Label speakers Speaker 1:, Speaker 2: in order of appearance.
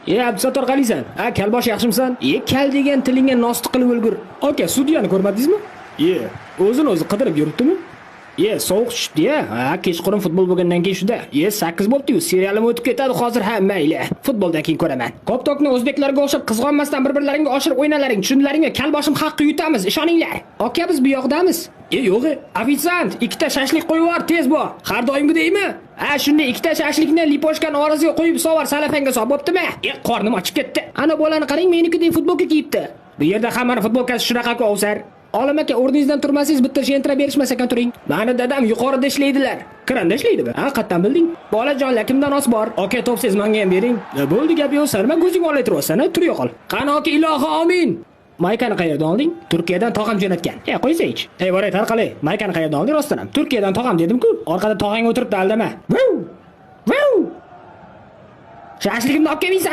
Speaker 1: Abdusattor qalisan? Kalbosh yaxshimisan? Kal degan tilingga nosti qilib o'lgur. Aka, sudyani ko'rmadingizmi? O'zini o'zi qidirib yuribdimi? Sovuq tushdi-ya. Kechqurun futbol bo'lgandan keyin shuda. 8 bo'ldi-yu, serialim o'tib ketadi hozir. Mayli. Futboldan keyin ko'raman. Koptokni o'zbeklarga o'xshab qizg'onmasdan bir-birlaringga oshirib o'ynalaring. Tushunlaringmi? Kalboshim haqqi yutamiz, ishoninglar. Aka, biz bu yoqdamiz. Yo'q, ofitsiant, ikkita shashlik qo'yib yubor, tez bo'l. Har doimgidaymi? Shunday ikkita shashlikni liposhkan orasiga qo'yib sovar, salafanga solib bo'ptimi? Qornim ochib ketdi. Ana bolani qarang, menikidek futbolka kiyibdi. Bu yerda hammani futbolkasi shunaqa-ku o'sar. Olim aka, o'rningizdan turmasangiz bitta shentra berishmas ekan turing. Mani dadam yuqorida ishlaydilar. Kiranda ishlaydimi? Qayerdan bilding? Bolajonlar, kimdan os bor? Aka, topsiz menga ham bering. Bo'ldi, gap yo'q, sarma ko'zing olay turibsan, tur yo'qol. Qani aka, ilohi amin. Maykani qayerdan olding? Turkiyadan tog'am jo'natgan. Qo'ysaychi. Boray, tarqalay. Maykani qayerdan olding rostdan ham? Turkiyadan tog'am dedim-ku. Orqada tog'ang o'tiribdi, aldama. Shashligimni olib kelmaysan.